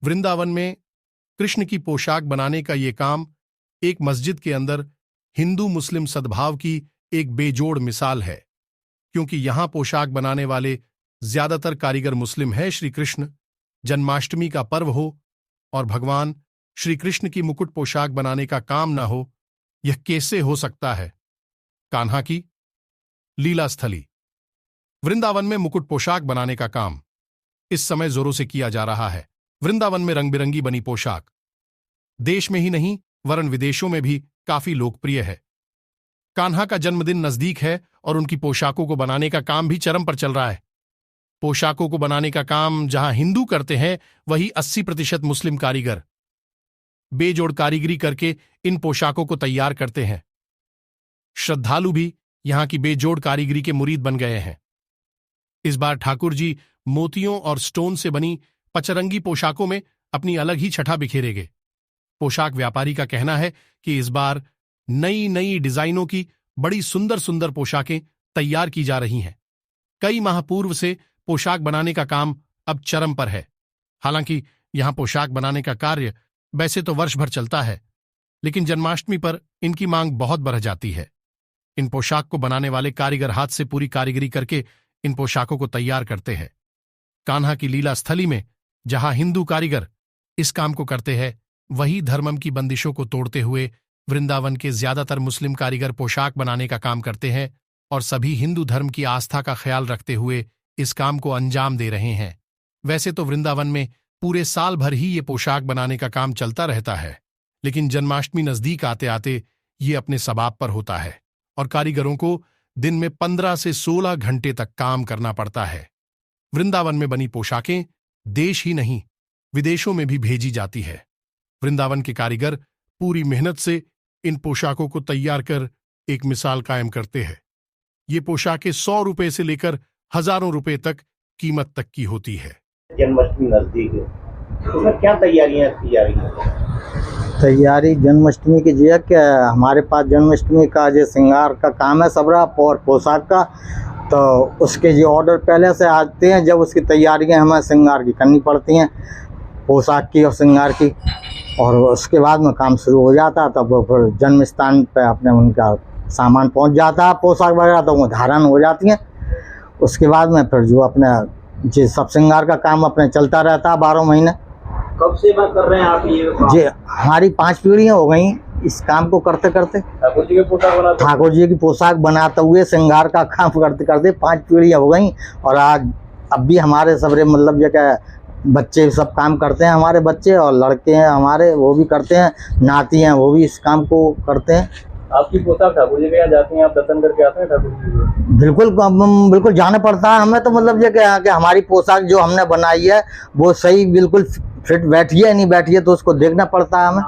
वृंदावन में कृष्ण की पोशाक बनाने का ये काम एक मस्जिद के अंदर हिंदू मुस्लिम सद्भाव की एक बेजोड़ मिसाल है, क्योंकि यहां पोशाक बनाने वाले ज्यादातर कारीगर मुस्लिम हैं। श्री कृष्ण जन्माष्टमी का पर्व हो और भगवान श्री कृष्ण की मुकुट पोशाक बनाने का काम न हो, यह कैसे हो सकता है? कान्हा की लीला स्थली। वृंदावन में मुकुट पोशाक बनाने का काम इस समय जोरों से किया जा रहा है। वृंदावन में रंग बिरंगी बनी पोशाक देश में ही नहीं वरन विदेशों में भी काफी लोकप्रिय है। कान्हा का जन्मदिन नजदीक है और उनकी पोशाकों को बनाने का काम भी चरम पर चल रहा है। पोशाकों को बनाने का काम जहां हिंदू करते हैं, वहीं 80% मुस्लिम कारीगर बेजोड़ कारीगरी करके इन पोशाकों को तैयार करते हैं। श्रद्धालु भी यहां की बेजोड़ कारीगरी के मुरीद बन गए हैं। इस बार ठाकुर जी मोतियों और स्टोन से बनी पचरंगी पोशाकों में अपनी अलग ही छठा बिखेरेंगे। पोशाक व्यापारी का कहना है कि इस बार नई नई डिजाइनों की बड़ी सुंदर सुंदर पोशाकें तैयार की जा रही हैं। कई माह पूर्व से पोशाक बनाने का काम अब चरम पर है। हालांकि यहां पोशाक बनाने का कार्य वैसे तो वर्ष भर चलता है, लेकिन जन्माष्टमी पर इनकी मांग बहुत बढ़ जाती है। इन पोशाक को बनाने वाले कारीगर हाथ से पूरी कारीगरी करके इन पोशाकों को तैयार करते हैं। कान्हा की लीला स्थली में जहां हिंदू कारीगर इस काम को करते हैं, वही धर्मम की बंदिशों को तोड़ते हुए वृंदावन के ज्यादातर मुस्लिम कारीगर पोशाक बनाने का काम करते हैं और सभी हिंदू धर्म की आस्था का ख्याल रखते हुए इस काम को अंजाम दे रहे हैं। वैसे तो वृंदावन में पूरे साल भर ही ये पोशाक बनाने का काम चलता रहता है, लेकिन जन्माष्टमी नजदीक आते आते ये अपने सबाब पर होता है और कारीगरों को दिन में 15 से 16 घंटे तक काम करना पड़ता है। वृंदावन में बनी पोशाकें देश ही नहीं विदेशों में भी भेजी जाती है। वृंदावन के कारीगर पूरी मेहनत से इन पोशाकों को तैयार कर एक मिसाल कायम करते हैं। ये पोशाकें 100 रुपए से लेकर हजारों रुपए तक कीमत तक की होती है। जन्माष्टमी नजदीक है, उसमें क्या तैयारियां की जा रही हैं? तैयारी जन्माष्टमी की जी क्या हमारे पास जन्माष्टमी का जो श्रृंगार का काम है सबरा और पोशाक का, तो उसके जो ऑर्डर पहले से आते हैं, जब उसकी तैयारियां हमें श्रृंगार की करनी पड़ती हैं, पोशाक की और श्रृंगार की, और उसके बाद में काम शुरू हो जाता है। तब फिर जन्म स्थान पे अपने उनका सामान पहुंच जाता है, पोशाक वगैरह तो वो धारण हो जाती हैं। उसके बाद में फिर जो अपने जी सब श्रृंगार का काम अपने चलता रहता है 12 महीने। कब से बात कर रहे हैं आप ये? जी हमारी 5 पीढ़ियाँ हो गई इस काम को करते करते। ठाकुर जी की पोशाक बनाते हुए श्रृंगार का काम करते करते 5 पीढ़ियाँ हो गई। और आज अब भी हमारे सबरे मतलब जो क्या बच्चे सब काम करते हैं, हमारे बच्चे और लड़के हैं हमारे वो भी करते हैं, नाती हैं वो भी इस काम को करते हैं। आपकी पोशाक ठाकुर जी के यहाँ जाती हैं, आप दर्शन करके आते हैं ठाकुर जी के? बिल्कुल जाना पड़ता है हमें, तो मतलब ये क्या कि हमारी पोशाक जो हमने बनाई है वो सही बिल्कुल फिट बैठी है नहीं बैठी है, तो उसको देखना पड़ता है हमें।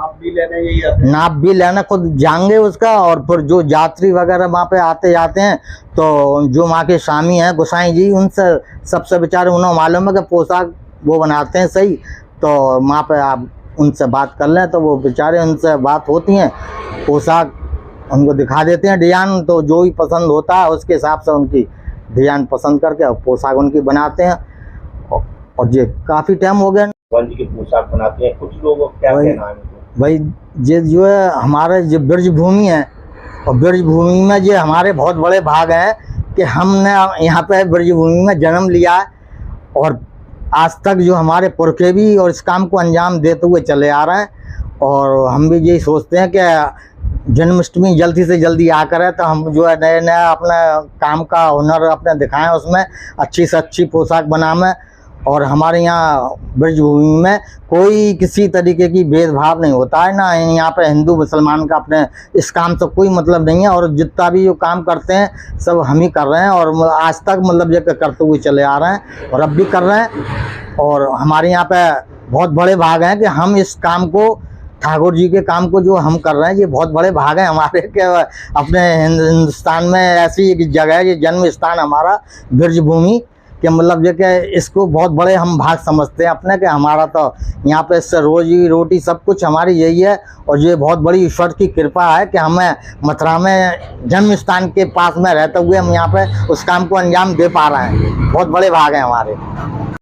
नाप भी लेना खुद जाएंगे उसका। और फिर जो यात्री वगैरह वहाँ पे आते जाते हैं, तो जो वहाँ के स्वामी हैं गोसाई जी, उनसे सबसे बेचारे उन्हें मालूम है कि पोशाक वो बनाते हैं सही, तो वहाँ पे आप उनसे बात कर लें तो वो बेचारे उनसे बात होती हैं, पोशाक उनको दिखा देते हैं डिजाइन, तो जो भी पसंद होता है उसके हिसाब से उनकी डिजाइन पसंद करके पोशाक उनकी बनाते हैं। और ये काफ़ी टाइम हो गया भगवान जी की पोशाक बनाते हैं। कुछ लोगों क्या कहना है भाई, ये जो है हमारे जो ब्रज भूमि है, और ब्रज भूमि में ये हमारे बहुत बड़े भाग हैं कि हमने यहाँ पे ब्रज भूमि में जन्म लिया है, और आज तक जो हमारे पुरखे भी और इस काम को अंजाम देते हुए चले आ रहे हैं। और हम भी यही सोचते हैं कि जन्माष्टमी जल्दी से जल्दी आकर है, तो हम जो है नए नया अपना काम का हुनर अपने दिखाएं, उसमें अच्छी से अच्छी पोशाक बनाएं। और हमारे यहाँ ब्रजभूमि में कोई किसी तरीके की भेदभाव नहीं होता है ना, यहाँ पे हिंदू मुसलमान का अपने इस काम से कोई मतलब नहीं है। और जितना भी जो काम करते हैं सब हम ही कर रहे हैं, और आज तक मतलब ये करते हुए चले आ रहे हैं और अब भी कर रहे हैं। और हमारे यहाँ पे बहुत बड़े भाग हैं कि हम इस काम को, ठाकुर जी के काम को जो हम कर रहे हैं, ये बहुत बड़े भाग हैं हमारे के अपने हिंदुस्तान में। ऐसी एक जगह है, ये जन्म स्थान हमारा ब्रजभूमि कि मतलब ये कि इसको बहुत बड़े हम भाग समझते हैं अपने, कि हमारा तो यहाँ पे इससे रोजी रोटी सब कुछ हमारी यही है। और ये बहुत बड़ी ईश्वर की कृपा है कि हमें मथुरा में जन्म स्थान के पास में रहते हुए हम यहाँ पे उस काम को अंजाम दे पा रहे हैं। बहुत बड़े भाग हैं हमारे।